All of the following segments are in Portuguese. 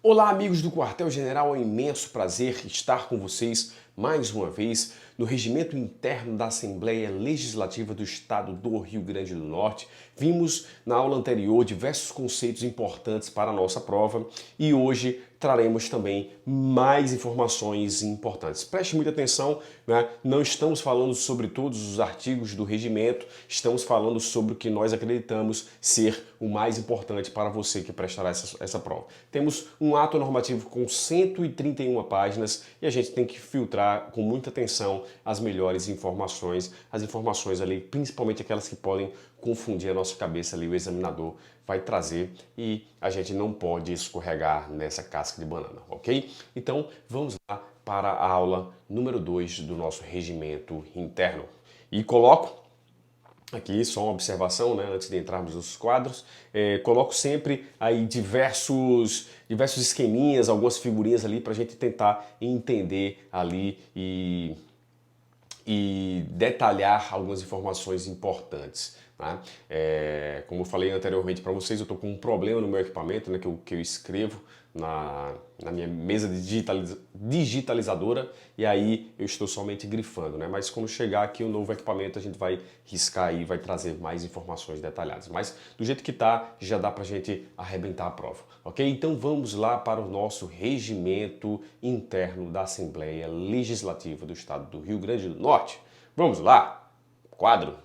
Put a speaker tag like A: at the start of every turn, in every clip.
A: Olá, amigos do Quartel-General, é um imenso prazer estar com vocês mais uma vez no Regimento Interno da Assembleia Legislativa do Estado do Rio Grande do Norte. Vimos na aula anterior diversos conceitos importantes para a nossa prova e hoje traremos também mais informações importantes. Preste muita atenção, né? Não estamos falando sobre todos os artigos do regimento, estamos falando sobre o que nós acreditamos ser o mais importante para você que prestará essa prova. Temos um ato normativo com 131 páginas e a gente tem que filtrar com muita atenção as melhores informações, as informações ali, principalmente aquelas que podem confundir a nossa cabeça ali, o examinador vai trazer e a gente não pode escorregar nessa casca de banana, ok? Então vamos lá para a aula número 2 do nosso regimento interno. E coloco aqui só uma observação, né, antes de entrarmos nos quadros, coloco sempre aí diversos esqueminhas, algumas figurinhas ali para a gente tentar entender ali e detalhar algumas informações importantes. Né? Como eu falei anteriormente para vocês, eu estou com um problema no meu equipamento, né, que eu escrevo na minha mesa digitalizadora e aí eu estou somente grifando, né? Mas quando chegar aqui o novo equipamento a gente vai riscar e vai trazer mais informações detalhadas. Mas do jeito que tá, já dá pra gente arrebentar a prova, ok? Então vamos lá para o nosso regimento interno da Assembleia Legislativa do Estado do Rio Grande do Norte. Vamos lá! Quadro.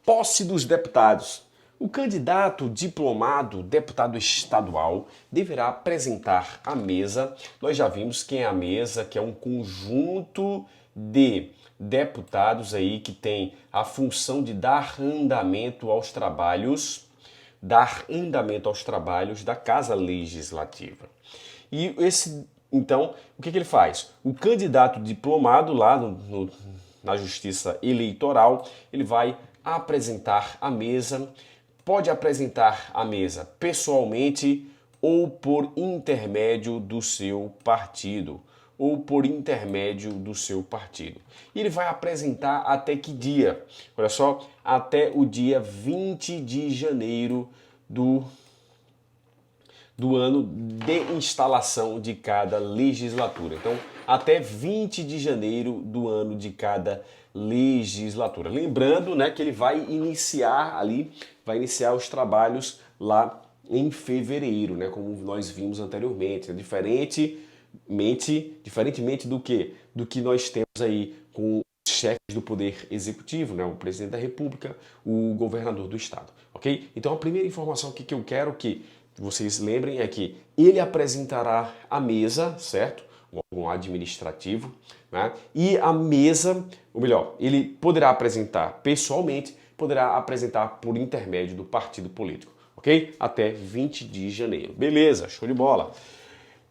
A: Posse dos deputados. O candidato diplomado deputado estadual deverá apresentar à mesa. Nós já vimos quem é a mesa, que é um conjunto de deputados aí que tem a função de dar andamento aos trabalhos da Casa Legislativa. E então, o que ele faz? O candidato diplomado lá na Justiça Eleitoral, ele vai apresentar à mesa. Pode apresentar à mesa pessoalmente ou por intermédio do seu partido. E ele vai apresentar até que dia? Olha só, até o dia 20 de janeiro do ano de instalação de cada legislatura. Então, até 20 de janeiro do ano de cada legislatura. Lembrando, né, que ele vai iniciar os trabalhos lá em fevereiro, né, como nós vimos anteriormente, né, diferentemente do que nós temos aí com os chefes do Poder Executivo, né, o Presidente da República, o Governador do Estado, ok? Então a primeira informação que eu quero que vocês lembrem é que ele apresentará à mesa, certo? Um órgão administrativo, né? E a mesa, ou melhor, ele poderá apresentar pessoalmente, poderá apresentar por intermédio do partido político, ok? Até 20 de janeiro. Beleza, show de bola.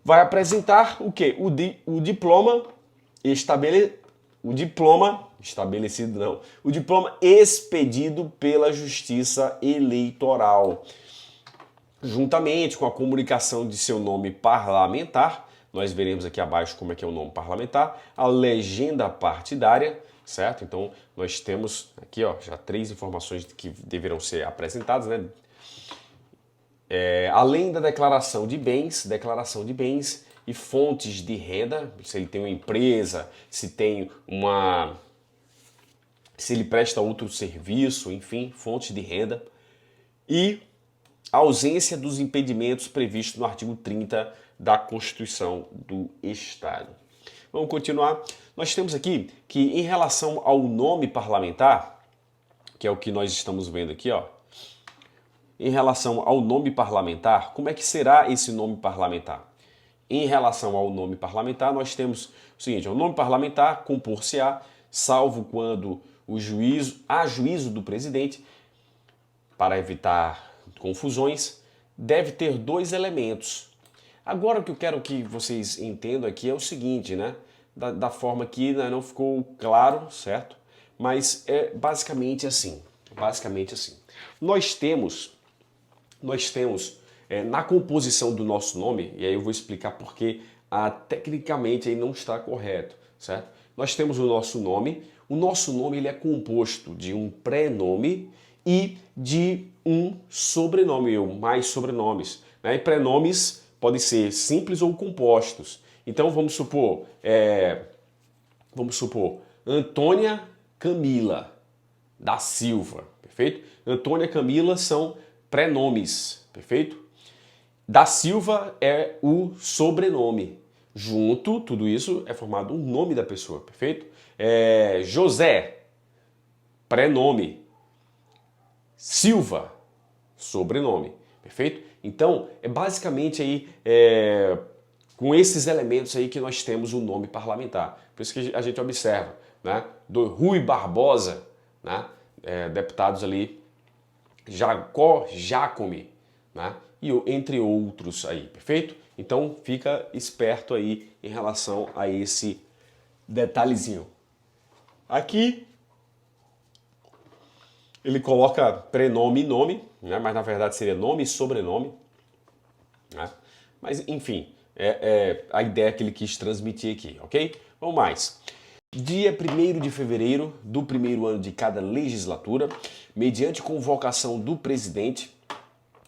A: Vai apresentar o quê? O diploma expedido pela Justiça Eleitoral. Juntamente com a comunicação de seu nome parlamentar, nós veremos aqui abaixo como é que é o nome parlamentar, a legenda partidária, certo? Então nós temos aqui já 3 informações que deverão ser apresentadas, né? Além da declaração de bens e fontes de renda, se ele tem uma empresa, se ele presta outro serviço, enfim, fontes de renda e a ausência dos impedimentos previstos no artigo 30 da Constituição do Estado. Vamos continuar. Nós temos aqui que em relação ao nome parlamentar, que é o que nós estamos vendo aqui, em relação ao nome parlamentar, como é que será esse nome parlamentar? Em relação ao nome parlamentar, nós temos o seguinte: o nome parlamentar compor-se-á, salvo quando a juízo do presidente, para evitar confusões, deve ter 2 elementos. Agora o que eu quero que vocês entendam aqui é o seguinte, né? Da forma que, né, não ficou claro, certo? Mas é basicamente assim. Nós temos na composição do nosso nome, e aí eu vou explicar porque tecnicamente aí não está correto, certo? Nós temos o nosso nome ele é composto de um pré-nome e de um sobrenome, ou mais sobrenomes, né? E pré-nomes podem ser simples ou compostos. Então vamos supor, Antônia Camila da Silva, perfeito? Antônia Camila são prenomes, perfeito? Da Silva é o sobrenome. Junto, tudo isso é formado um nome da pessoa, perfeito? José, prenome. Silva, sobrenome, perfeito? Então, é basicamente aí com esses elementos aí que nós temos o nome parlamentar. Por isso que a gente observa, né? Do Rui Barbosa, né? Deputados ali, Jacó Jacome, né? E entre outros aí, perfeito? Então fica esperto aí em relação a esse detalhezinho. Aqui ele coloca prenome e nome, né? Mas na verdade seria nome e sobrenome, né? Mas enfim, a ideia que ele quis transmitir aqui, ok? Vamos mais. Dia 1º de fevereiro do primeiro ano de cada legislatura, mediante convocação do presidente.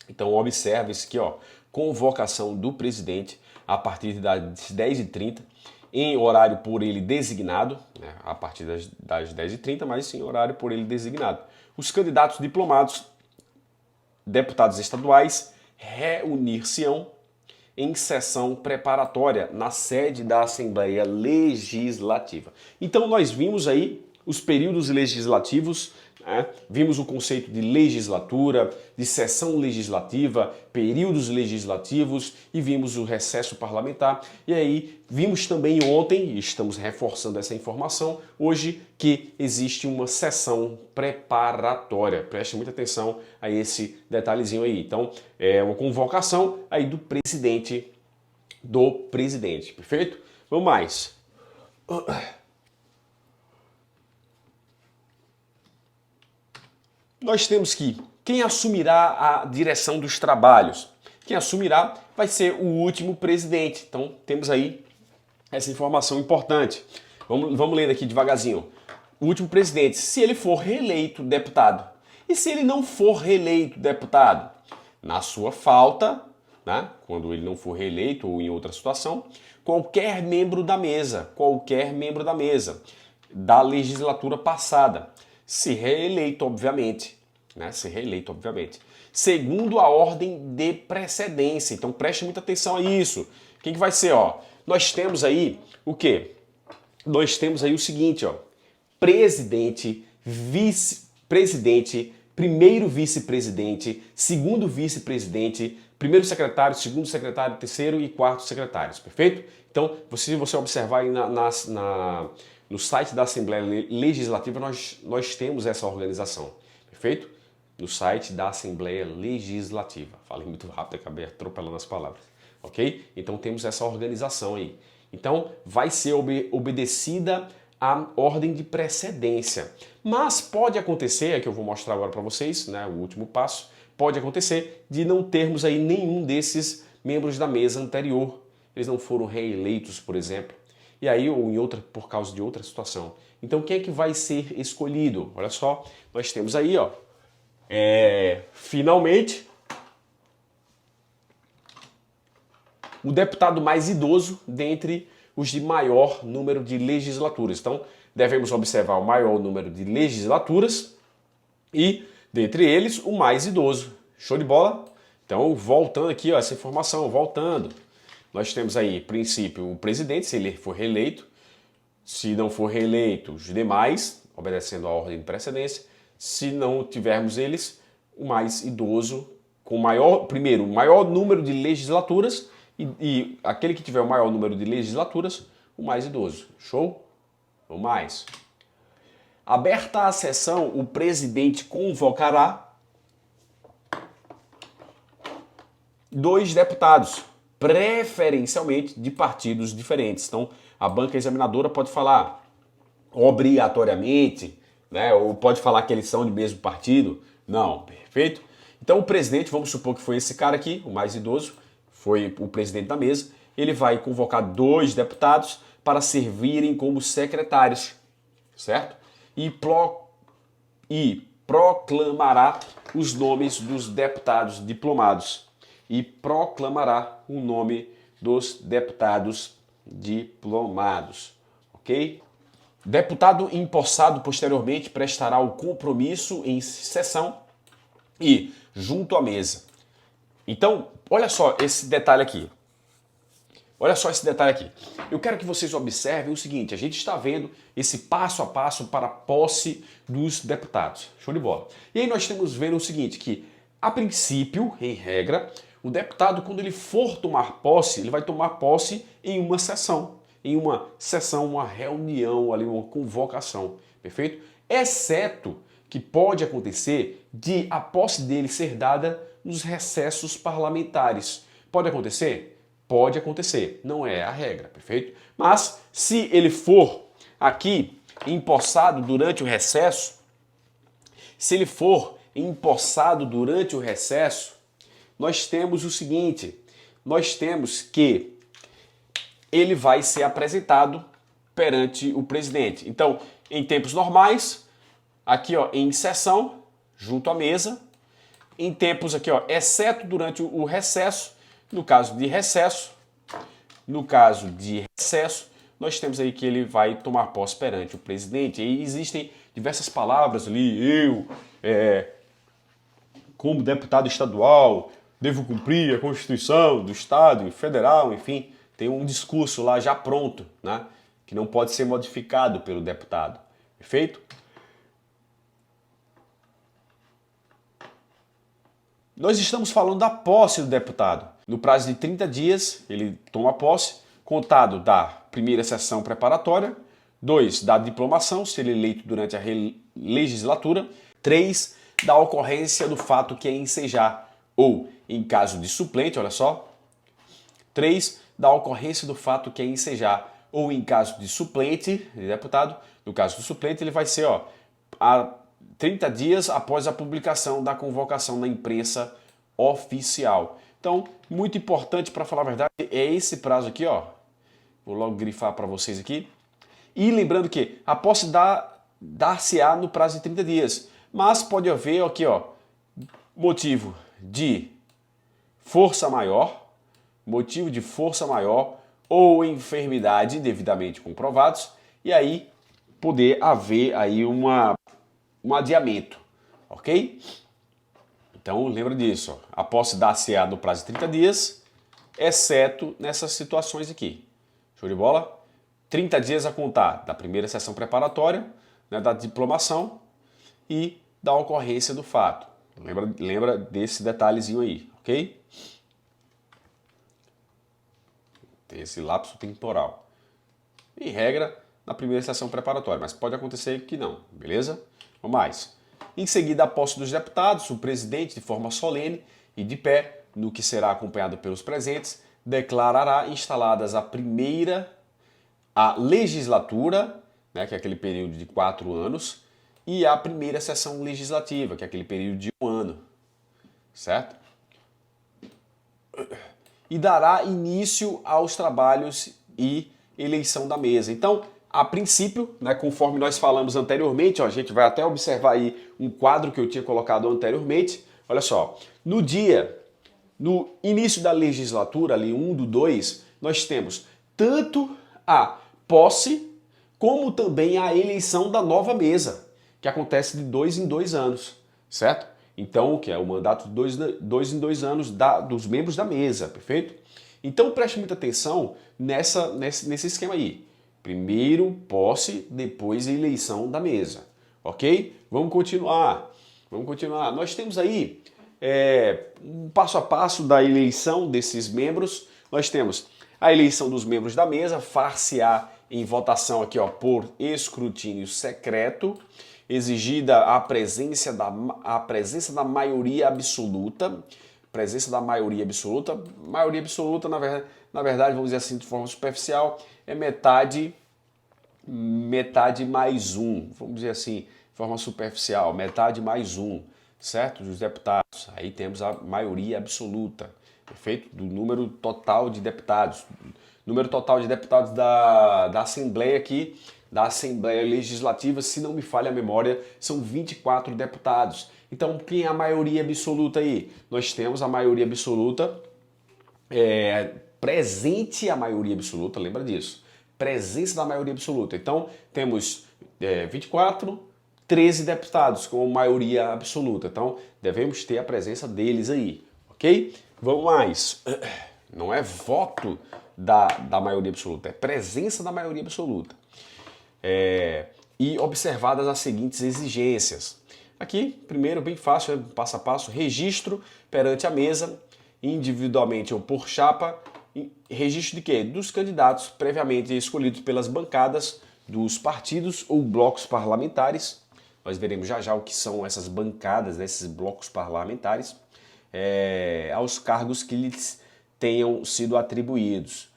A: Então observe isso aqui, ó, convocação do presidente a partir das 10h30, em horário por ele designado, né, a partir das 10h30, mas sim horário por ele designado. Os candidatos diplomados, deputados estaduais, reunir-se-ão em sessão preparatória na sede da Assembleia Legislativa. Então nós vimos aí os períodos legislativos, né? Vimos o conceito de legislatura, de sessão legislativa, períodos legislativos e vimos o recesso parlamentar. E aí vimos também ontem, e estamos reforçando essa informação, hoje que existe uma sessão preparatória. Preste muita atenção a esse detalhezinho aí. Então é uma convocação aí do presidente, perfeito? Vamos mais. Nós temos que quem assumirá a direção dos trabalhos? Quem assumirá vai ser o último presidente. Então temos aí essa informação importante. Vamos ler aqui devagarzinho. O último presidente, se ele for reeleito deputado. E se ele não for reeleito deputado? Na sua falta, né, quando ele não for reeleito ou em outra situação, qualquer membro da mesa da legislatura passada, se reeleito, obviamente, segundo a ordem de precedência. Então preste muita atenção a isso. O que vai ser, ó? Nós temos aí o quê? Nós temos aí o seguinte, ó: presidente, vice-presidente, primeiro vice-presidente, segundo vice-presidente, primeiro secretário, segundo secretário, terceiro e quarto secretários, perfeito? Então, se você observar aí no site da Assembleia Legislativa, nós temos essa organização, perfeito? No site da Assembleia Legislativa. Falei muito rápido, acabei atropelando as palavras, ok? Então temos essa organização aí. Então vai ser obedecida a ordem de precedência. Mas pode acontecer, é que eu vou mostrar agora para vocês, né, o último passo, pode acontecer de não termos aí nenhum desses membros da mesa anterior. Eles não foram reeleitos, por exemplo. E aí, ou por causa de outra situação. Então quem é que vai ser escolhido? Olha só, nós temos aí, ó, finalmente, o deputado mais idoso dentre os de maior número de legislaturas. Então, devemos observar o maior número de legislaturas e, dentre eles, o mais idoso. Show de bola? Então, voltando aqui, ó, essa informação, voltando. Nós temos aí, princípio, o presidente, se ele for reeleito. Se não for reeleito, os demais, obedecendo a ordem de precedência. Se não tivermos eles, o mais idoso, com primeiro, o maior número de legislaturas e aquele que tiver o maior número de legislaturas, o mais idoso. Show? Vamos mais. Aberta a sessão, o presidente convocará 2 deputados, preferencialmente de partidos diferentes. Então, a banca examinadora pode falar obrigatoriamente, né, ou pode falar que eles são do mesmo partido. Não, perfeito? Então o presidente, vamos supor que foi esse cara aqui, o mais idoso, foi o presidente da mesa, ele vai convocar 2 deputados para servirem como secretários, certo? E proclamará os nomes dos deputados diplomados. e proclamará o nome dos deputados diplomados, ok? Deputado empossado posteriormente prestará o compromisso em sessão e junto à mesa. Então, olha só esse detalhe aqui. Olha só esse detalhe aqui. Eu quero que vocês observem o seguinte, a gente está vendo esse passo a passo para a posse dos deputados. Show de bola. E aí nós estamos vendo o seguinte, que a princípio, em regra, o deputado, quando ele for tomar posse, ele vai tomar posse em uma sessão. Uma reunião, ali, uma convocação. Perfeito? Exceto que pode acontecer de a posse dele ser dada nos recessos parlamentares. Pode acontecer? Pode acontecer, não é a regra, perfeito? Mas se ele for aqui empossado durante o recesso, nós temos o seguinte, nós temos que ele vai ser apresentado perante o presidente. Então, em tempos normais, aqui ó, em sessão, junto à mesa, em tempos aqui ó, exceto durante o recesso, no caso de recesso, nós temos aí que ele vai tomar posse perante o presidente. E existem diversas palavras ali, como deputado estadual, devo cumprir a Constituição do Estado e federal, enfim, tem um discurso lá já pronto, né, que não pode ser modificado pelo deputado, perfeito? Nós estamos falando da posse do deputado. No prazo de 30 dias, ele toma posse, contado da primeira sessão preparatória, 2, da diplomação, se ele é eleito durante a legislatura, 3, da ocorrência do fato que é ensejar, ou em caso de suplente, olha só, 3, da ocorrência do fato que é ensejar, ou em caso de suplente, de deputado, no caso do suplente, ele vai ser a 30 dias após a publicação da convocação na imprensa oficial. Então, muito importante para falar a verdade, é esse prazo aqui, ó. Vou logo grifar para vocês aqui. E lembrando que a posse dar-se-á no prazo de 30 dias. Mas pode haver aqui, ó, motivo de força maior ou enfermidade devidamente comprovados, e aí poder haver aí um adiamento, ok? Então, lembra disso, ó. A posse dar-se-á no prazo de 30 dias, exceto nessas situações aqui. Show de bola? 30 dias a contar da primeira sessão preparatória, né, da diplomação e da ocorrência do fato. Lembra desse detalhezinho aí, ok? Tem esse lapso temporal. Em regra, na primeira sessão preparatória, mas pode acontecer que não, beleza? Vamos mais. Em seguida, a posse dos deputados, o presidente, de forma solene e de pé, no que será acompanhado pelos presentes, declarará instaladas a legislatura, né, que é aquele período de 4 anos, e a primeira sessão legislativa, que é aquele período de 1 ano, certo? E dará início aos trabalhos e eleição da mesa. Então, a princípio, né, conforme nós falamos anteriormente, ó, a gente vai até observar aí um quadro que eu tinha colocado anteriormente. Olha só, no início da legislatura, ali 1/2, nós temos tanto a posse como também a eleição da nova mesa, que acontece de 2 em 2 anos, certo? Então, que é o mandato de 2 em 2 anos dos membros da mesa, perfeito? Então preste muita atenção nesse esquema aí. Primeiro posse, depois eleição da mesa, ok? Vamos continuar. Nós temos aí um passo a passo da eleição desses membros. Nós temos a eleição dos membros da mesa, far-se-á em votação aqui, ó, por escrutínio secreto, exigida a presença da maioria absoluta. Maioria absoluta, na verdade, vamos dizer assim, de forma superficial, é metade mais um, vamos dizer assim, de forma superficial, metade mais um, certo? Dos deputados. Aí temos a maioria absoluta, perfeito? Do número total de deputados. Número total de deputados da Assembleia aqui, da Assembleia Legislativa, se não me falha a memória, são 24 deputados. Então, quem é a maioria absoluta aí? Nós temos a maioria absoluta, presente a maioria absoluta, lembra disso? Presença da maioria absoluta. Então, temos 24, 13 deputados com maioria absoluta. Então, devemos ter a presença deles aí, ok? Vamos mais. Não é voto da maioria absoluta, é presença da maioria absoluta. E observadas as seguintes exigências. Aqui, primeiro, bem fácil, passo a passo, registro perante a mesa, individualmente ou por chapa, registro de quê? Dos candidatos previamente escolhidos pelas bancadas dos partidos ou blocos parlamentares. Nós veremos já já o que são essas bancadas, né, esses blocos parlamentares, aos cargos que lhes tenham sido atribuídos,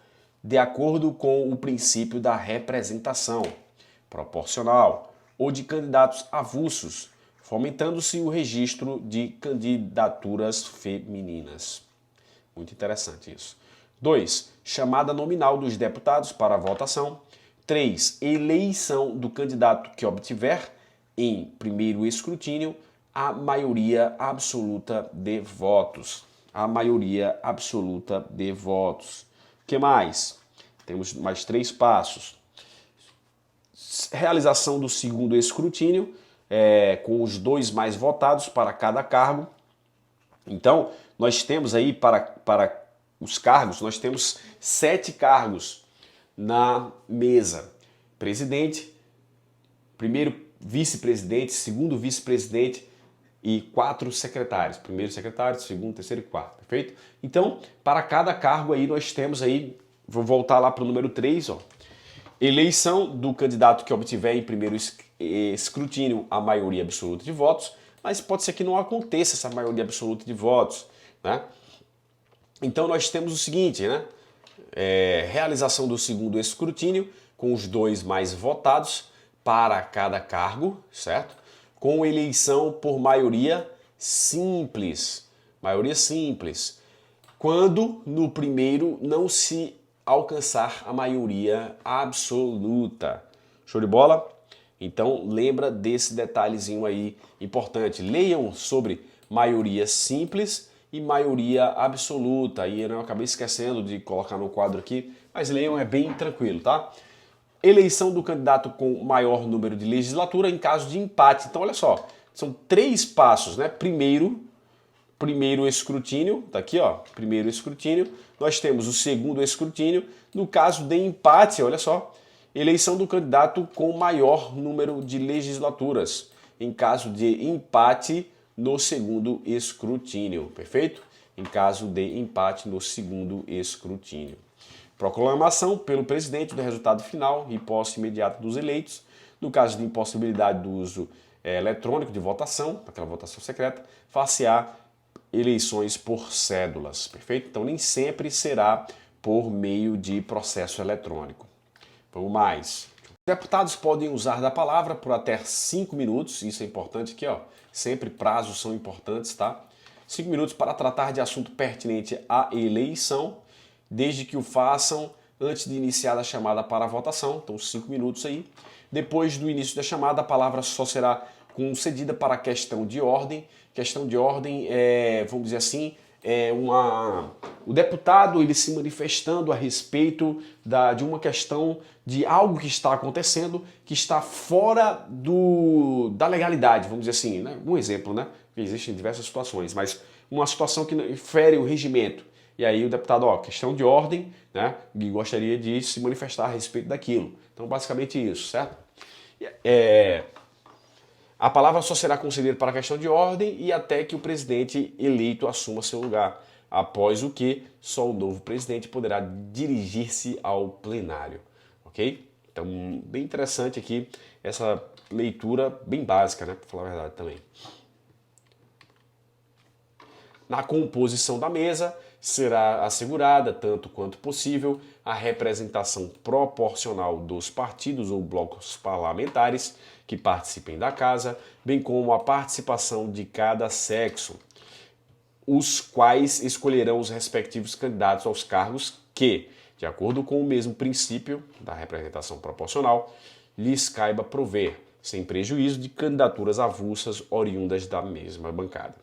A: de acordo com o princípio da representação proporcional ou de candidatos avulsos, fomentando-se o registro de candidaturas femininas. Muito interessante isso. 2. Chamada nominal dos deputados para a votação. 3. Eleição do candidato que obtiver, em primeiro escrutínio, a maioria absoluta de votos. A maioria absoluta de votos. O que mais? Temos mais 3 passos. Realização do segundo escrutínio, com os 2 mais votados para cada cargo. Então, nós temos aí para os cargos, nós temos 7 cargos na mesa. Presidente, primeiro vice-presidente, segundo vice-presidente e 4 secretários. Primeiro secretário, segundo, terceiro e quarto, perfeito? Então, para cada cargo aí nós temos aí, vou voltar lá para o número 3, ó. Eleição do candidato que obtiver em primeiro escrutínio a maioria absoluta de votos, mas pode ser que não aconteça essa maioria absoluta de votos, né? Então nós temos o seguinte, né? Realização do segundo escrutínio com os 2 mais votados para cada cargo, certo? Com eleição por maioria simples. Maioria simples. Quando no primeiro não se alcançar a maioria absoluta. Show de bola? Então lembra desse detalhezinho aí importante. Leiam sobre maioria simples e maioria absoluta. Aí eu acabei esquecendo de colocar no quadro aqui, mas leiam, é bem tranquilo, tá? Eleição do candidato com maior número de legislatura em caso de empate. Então olha só, são 3 passos, né? Primeiro escrutínio, tá aqui, ó, primeiro escrutínio. Nós temos o segundo escrutínio. No caso de empate, olha só, eleição do candidato com maior número de legislaturas, em caso de empate no segundo escrutínio, perfeito? Em caso de empate no segundo escrutínio. Proclamação pelo presidente do resultado final e posse imediata dos eleitos. No caso de impossibilidade do uso eletrônico de votação, aquela votação secreta, far-se-á eleições por cédulas, perfeito? Então nem sempre será por meio de processo eletrônico. Vamos mais. Deputados podem usar da palavra por até 5 minutos, isso é importante aqui, ó. Sempre prazos são importantes, tá? 5 minutos para tratar de assunto pertinente à eleição, desde que o façam antes de iniciar a chamada para a votação, então 5 minutos aí. Depois do início da chamada, a palavra só será concedida para questão de ordem. Questão de ordem vamos dizer assim, o deputado ele se manifestando a respeito de uma questão de algo que está acontecendo, que está fora da legalidade, vamos dizer assim, né? Um exemplo, né? Existem diversas situações, mas uma situação que fere o regimento. E aí o deputado, ó, questão de ordem, né? E gostaria de se manifestar a respeito daquilo. Então, basicamente isso, certo? A palavra só será concedida para a questão de ordem e até que o presidente eleito assuma seu lugar, após o que só o novo presidente poderá dirigir-se ao plenário, ok? Então, bem interessante aqui essa leitura bem básica, né, para falar a verdade também. Na composição da mesa, será assegurada, tanto quanto possível, a representação proporcional dos partidos ou blocos parlamentares que participem da casa, bem como a participação de cada sexo, os quais escolherão os respectivos candidatos aos cargos que, de acordo com o mesmo princípio da representação proporcional, lhes caiba prover, sem prejuízo de candidaturas avulsas oriundas da mesma bancada.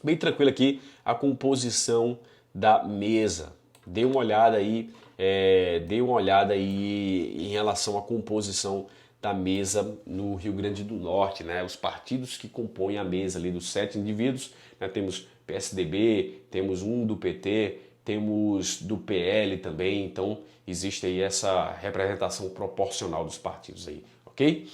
A: Bem tranquilo aqui a composição da mesa. Dê uma olhada aí, em relação à composição da mesa no Rio Grande do Norte, né? Os partidos que compõem a mesa ali dos 7 indivíduos, né? Temos PSDB, temos um do PT, temos do PL também, então existe aí essa representação proporcional dos partidos aí, ok?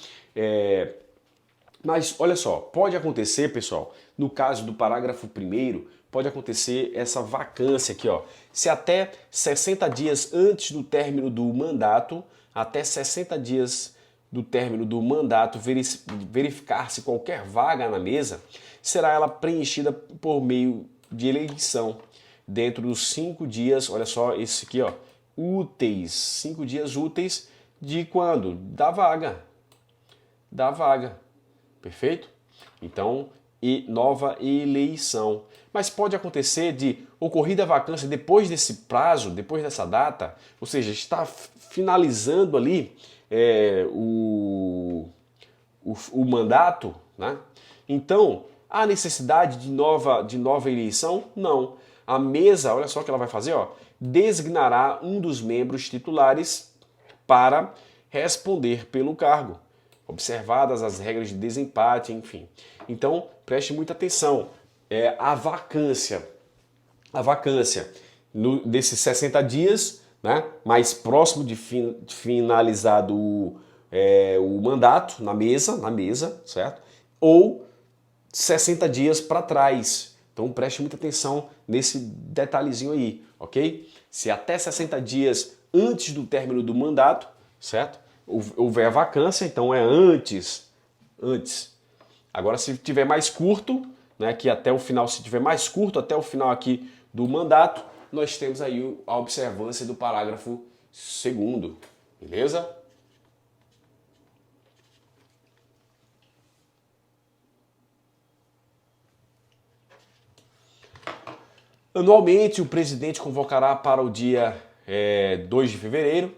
A: Mas olha só, pode acontecer, pessoal, no caso do parágrafo 1º, pode acontecer essa vacância aqui, ó. Se até 60 dias antes do término do mandato, até 60 dias do término do mandato, verificar-se qualquer vaga na mesa, será ela preenchida por meio de eleição. Dentro dos 5 dias, olha só, esse aqui, ó, úteis, 5 dias úteis de quando? Da vaga. Da vaga. Perfeito? Então, e nova eleição. Mas pode acontecer de ocorrida a vacância depois desse prazo, depois dessa data, ou seja, está finalizando ali o mandato, né? Então, há necessidade de nova eleição? Não. A mesa, olha só o que ela vai fazer, ó, designará um dos membros titulares para responder pelo cargo, observadas as regras de desempate, enfim. Então, preste muita atenção. A vacância desses 60 dias, né, mais próximo de finalizado o mandato na mesa, certo? Ou 60 dias para trás. Então preste muita atenção nesse detalhezinho aí, ok? Se até 60 dias antes do término do mandato, certo? Houver a vacância, então é antes. Agora, se tiver mais curto, né, que até o final, se tiver mais curto até o final aqui do mandato, nós temos aí a observância do parágrafo 2º, beleza? Anualmente, o presidente convocará para o dia 2 de fevereiro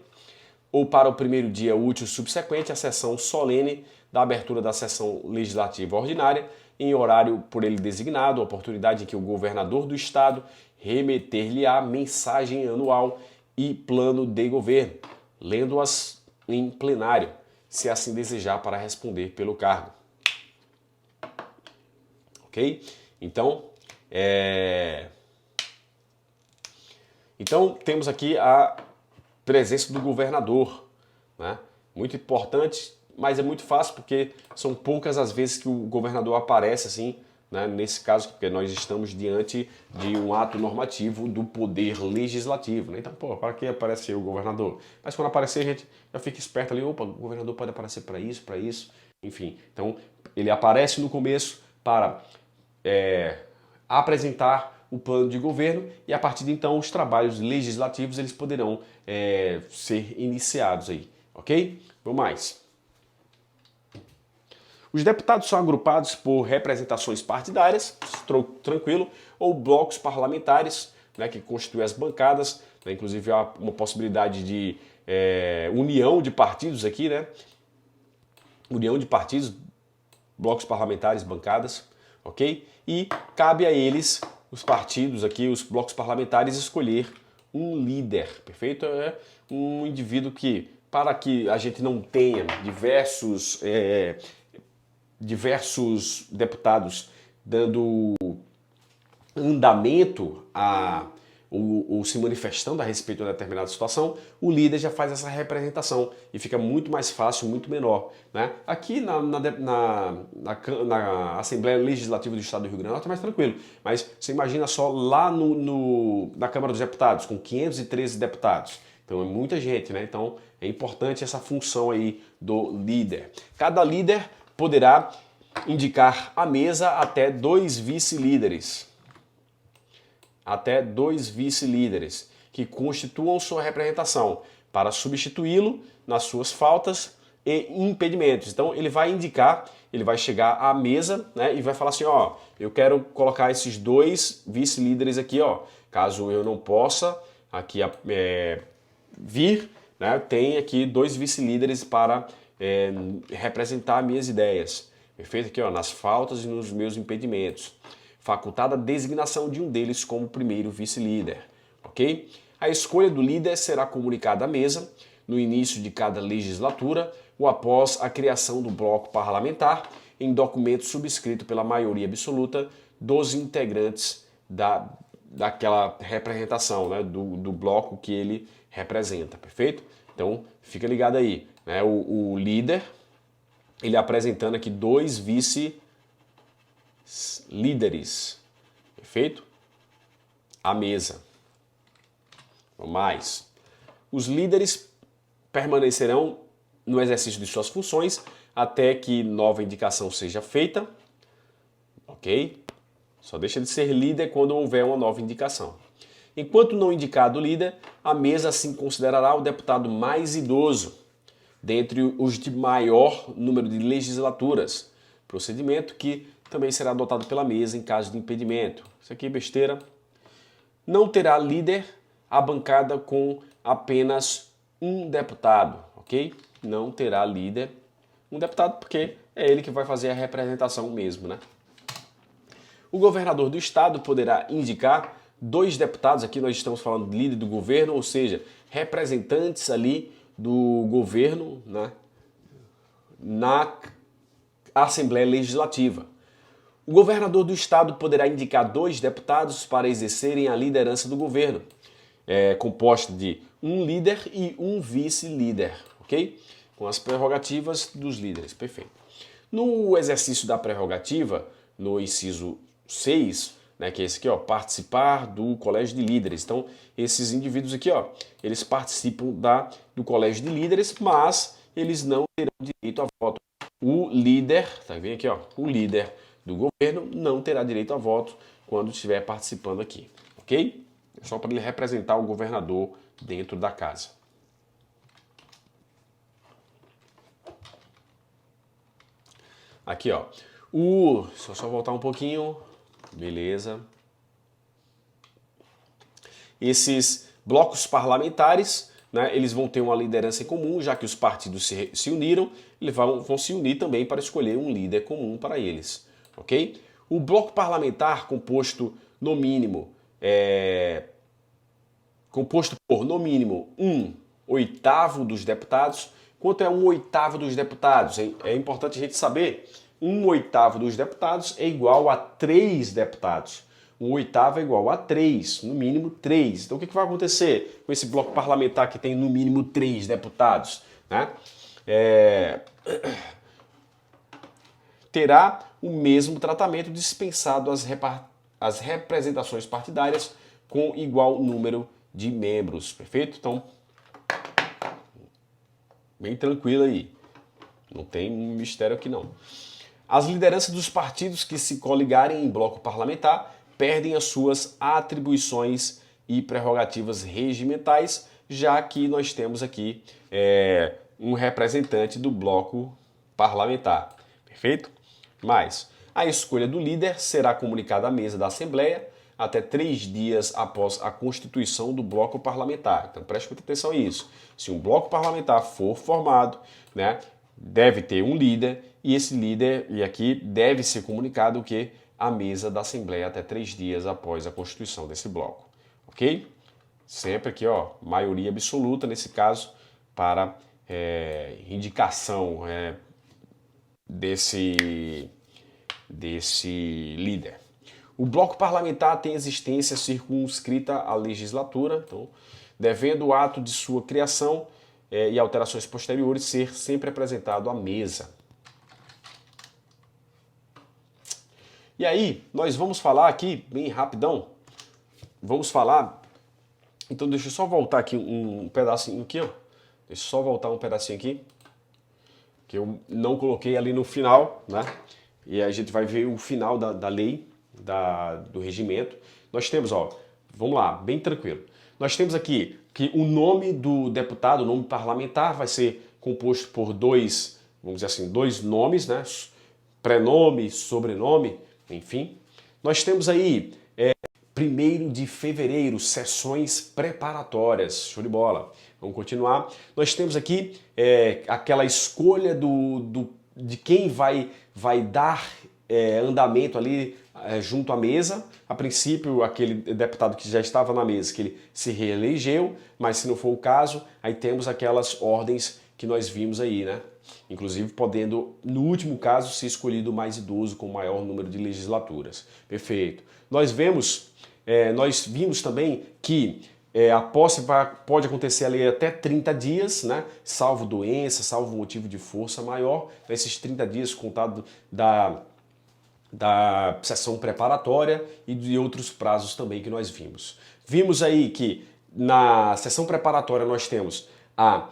A: ou para o primeiro dia útil subsequente a sessão solene da abertura da sessão legislativa ordinária, em horário por ele designado, oportunidade em que o governador do estado remeter-lhe-á mensagem anual e plano de governo, lendo-as em plenário, se assim desejar, para responder pelo cargo. Ok? Então, temos aqui a presença do governador, né? Muito importante, mas é muito fácil porque são poucas as vezes que o governador aparece assim, né? Nesse caso, porque nós estamos diante de um ato normativo do poder legislativo, né? Então, pô, para que aparecer o governador? Mas quando aparecer, a gente já fica esperto ali, opa, o governador pode aparecer para isso, enfim. Então, ele aparece no começo para apresentar o plano de governo e a partir de então os trabalhos legislativos eles poderão ser iniciados aí, ok? Vamos mais. Os deputados são agrupados por representações partidárias, tranquilo, ou blocos parlamentares, né, que constituem as bancadas, né, inclusive há uma possibilidade de união de partidos aqui, né? União de partidos, blocos parlamentares, bancadas, ok? E cabe a eles, os partidos aqui, os blocos parlamentares, escolher um líder, perfeito? É um indivíduo que, para que a gente não tenha diversos deputados dando andamento ou se manifestando a respeito de uma determinada situação, o líder já faz essa representação e fica muito mais fácil, muito menor, né? Aqui na Assembleia Legislativa do Estado do Rio Grande do Norte é mais tranquilo, mas você imagina só lá na Câmara dos Deputados, com 513 deputados. Então é muita gente, né? Então é importante essa função aí do líder. Cada líder poderá indicar à mesa até 2 vice-líderes. Até 2 vice-líderes que constituam sua representação para substituí-lo nas suas faltas e impedimentos. Então ele vai indicar, ele vai chegar à mesa, né, e vai falar assim, ó, eu quero colocar esses 2 vice-líderes aqui, ó, caso eu não possa aqui vir, né, tem aqui 2 vice-líderes para representar minhas ideias. Perfeito? Aqui, ó, nas faltas e nos meus impedimentos. Facultada a designação de um deles como primeiro vice-líder. Ok? A escolha do líder será comunicada à mesa no início de cada legislatura ou após a criação do bloco parlamentar em documento subscrito pela maioria absoluta dos integrantes daquela representação, né, do bloco que ele representa, perfeito? Então, fica ligado aí, né, o líder, ele apresentando aqui 2 vice-líderes, perfeito? À mesa. Mais. Os líderes permanecerão no exercício de suas funções até que nova indicação seja feita, ok? Só deixa de ser líder quando houver uma nova indicação. Enquanto não indicado líder, a mesa assim considerará o deputado mais idoso dentre os de maior número de legislaturas, procedimento que também será adotado pela mesa em caso de impedimento. Isso aqui é besteira. Não terá líder a bancada com apenas um deputado, ok? Não terá líder um deputado porque é ele que vai fazer a representação mesmo, né? O governador do estado poderá indicar 2 deputados, aqui nós estamos falando de líder do governo, ou seja, representantes ali do governo, né, na Assembleia Legislativa. O governador do estado poderá indicar 2 deputados para exercerem a liderança do governo, composta de um líder e um vice-líder, ok? Com as prerrogativas dos líderes, perfeito. No exercício da prerrogativa, no inciso 6, né, que é esse aqui, ó, participar do colégio de líderes. Então, esses indivíduos aqui, ó, eles participam do colégio de líderes, mas eles não terão direito a voto. O líder, tá vendo aqui, ó, o líder do governo não terá direito a voto quando estiver participando aqui, ok? É só para ele representar o governador dentro da casa. Aqui, ó, só voltar um pouquinho, beleza. Esses blocos parlamentares, né, eles vão ter uma liderança em comum, já que os partidos se uniram, eles vão se unir também para escolher um líder comum para eles, ok? O bloco parlamentar composto no mínimo, composto por no mínimo 1/8 dos deputados. Quanto é 1/8 dos deputados? É importante a gente saber. 1/8 dos deputados é igual a 3 deputados. 1/8 é igual a 3, no mínimo 3. Então o que vai acontecer com esse bloco parlamentar que tem no mínimo 3 deputados? Né? Terá o mesmo tratamento dispensado às representações partidárias com igual número de membros, perfeito? Então, bem tranquilo aí. Não tem mistério aqui não. As lideranças dos partidos que se coligarem em bloco parlamentar perdem as suas atribuições e prerrogativas regimentais, já que nós temos aqui um representante do bloco parlamentar. Perfeito? Mas a escolha do líder será comunicada à mesa da Assembleia até 3 dias após a constituição do bloco parlamentar. Então preste muita atenção a isso. Se um bloco parlamentar for formado, né, deve ter um líder, e esse líder, e aqui deve ser comunicado o que? À mesa da Assembleia até 3 dias após a constituição desse bloco. Ok? Sempre aqui, ó, maioria absoluta nesse caso para indicação desse líder. O bloco parlamentar tem existência circunscrita à legislatura, então, devendo o ato de sua criação e alterações posteriores ser sempre apresentado à mesa. E aí, nós vamos falar aqui, bem rapidão, vamos falar, então deixa eu só voltar aqui um pedacinho aqui, ó. Deixa eu só voltar um pedacinho aqui, que eu não coloquei ali no final, né? E a gente vai ver o final da lei, do regimento. Nós temos, ó, vamos lá, bem tranquilo. Nós temos aqui que o nome do deputado, o nome parlamentar, vai ser composto por 2, vamos dizer assim, 2 nomes, né? Prenome, sobrenome, enfim. Nós temos aí 1º de fevereiro, sessões preparatórias. Show de bola. Vamos continuar. Nós temos aqui aquela escolha de quem vai dar andamento ali junto à mesa. A princípio, aquele deputado que já estava na mesa, que ele se reelegeu, mas se não for o caso, aí temos aquelas ordens que nós vimos aí, né? Inclusive podendo, no último caso, ser escolhido o mais idoso com o maior número de legislaturas. Perfeito. Nós vimos também que a posse pode acontecer ali até 30 dias, né? Salvo doença, salvo motivo de força maior. Esses 30 dias contado da sessão preparatória e de outros prazos também que nós vimos. Vimos aí que na sessão preparatória nós temos a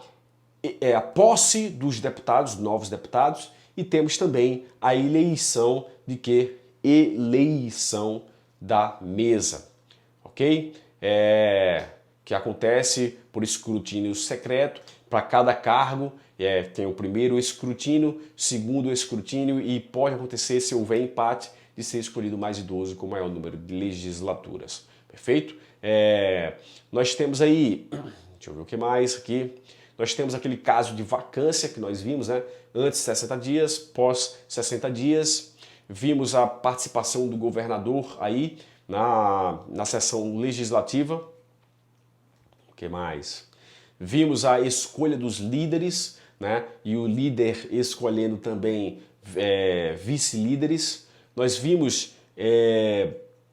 A: posse dos deputados, novos deputados, e temos também a eleição eleição da mesa, ok? Que acontece por escrutínio secreto. Para cada cargo tem o primeiro escrutínio, segundo escrutínio, e pode acontecer, se houver empate, de ser escolhido o mais idoso com o maior número de legislaturas. Perfeito? Nós temos aí, deixa eu ver o que mais aqui. Nós temos aquele caso de vacância que nós vimos, né? Antes 60 dias, pós 60 dias. Vimos a participação do governador aí na sessão legislativa. O que mais? Vimos a escolha dos líderes, né? E o líder escolhendo também vice-líderes. Nós vimos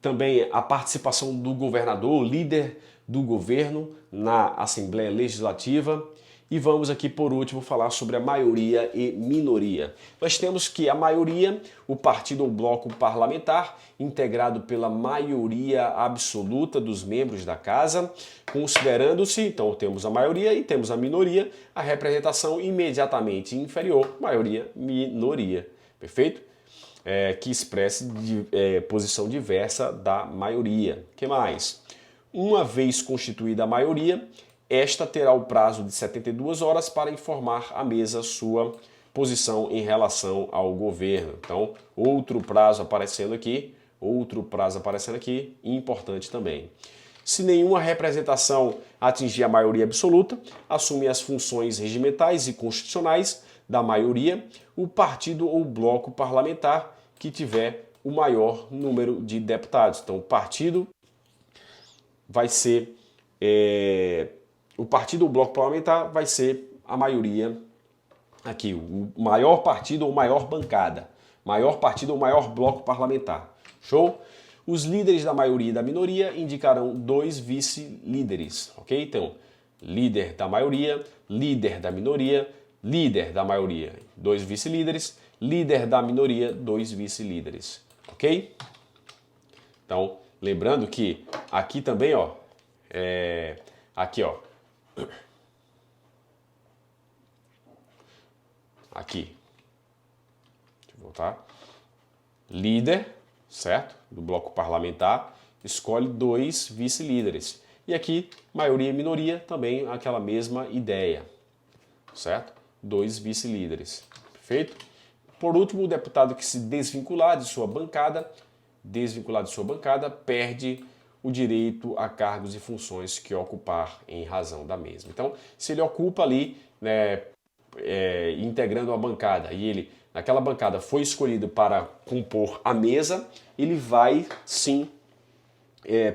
A: também a participação do governador, o líder do governo na Assembleia Legislativa. E vamos aqui, por último, falar sobre a maioria e minoria. Nós temos que a maioria, o partido ou bloco parlamentar, integrado pela maioria absoluta dos membros da casa, considerando-se, então temos a maioria e temos a minoria, a representação imediatamente inferior, maioria-minoria. Perfeito? Que expresse posição diversa da maioria. O que mais? Uma vez constituída a maioria, esta terá o prazo de 72 horas para informar à mesa sua posição em relação ao governo. Então, outro prazo aparecendo aqui, importante também. Se nenhuma representação atingir a maioria absoluta, assume as funções regimentais e constitucionais da maioria o partido ou bloco parlamentar que tiver o maior número de deputados. Então, o partido vai ser... O partido ou bloco parlamentar vai ser a maioria aqui, o maior partido ou maior bancada, maior partido ou maior bloco parlamentar. Show? Os líderes da maioria e da minoria indicarão 2 vice-líderes, ok? Então, líder da maioria, líder da minoria, 2 vice-líderes, líder da minoria, 2 vice-líderes, ok? Então, lembrando que aqui também, ó, aqui, deixa eu voltar, líder, certo? Do bloco parlamentar, escolhe 2 vice-líderes. E aqui, maioria e minoria, também aquela mesma ideia, certo? 2 vice-líderes, perfeito? Por último, o deputado que se desvincular de sua bancada, perde o direito a cargos e funções que ocupar em razão da mesma. Então, se ele ocupa ali, né, integrando a bancada, e ele, naquela bancada, foi escolhido para compor a mesa, ele vai, sim,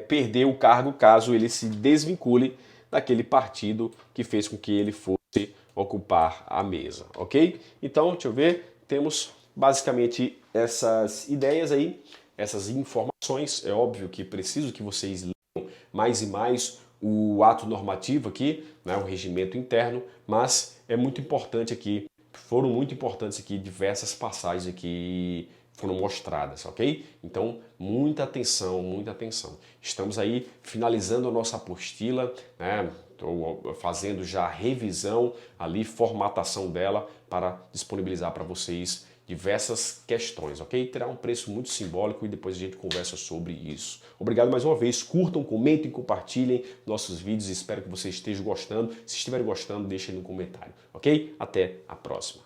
A: perder o cargo caso ele se desvincule daquele partido que fez com que ele fosse ocupar a mesa, ok? Então, deixa eu ver, temos basicamente essas ideias aí, essas informações. É óbvio que preciso que vocês leiam mais e mais o ato normativo aqui, né, o regimento interno, mas é muito importante aqui, foram muito importantes aqui diversas passagens aqui foram mostradas, ok? Então, muita atenção, muita atenção. Estamos aí finalizando a nossa apostila, né? Estou fazendo já a revisão ali, formatação dela para disponibilizar para vocês diversas questões, ok? Terá um preço muito simbólico e depois a gente conversa sobre isso. Obrigado mais uma vez, curtam, comentem, compartilhem nossos vídeos, espero que vocês estejam gostando. Se estiverem gostando, deixem no comentário, ok? Até a próxima.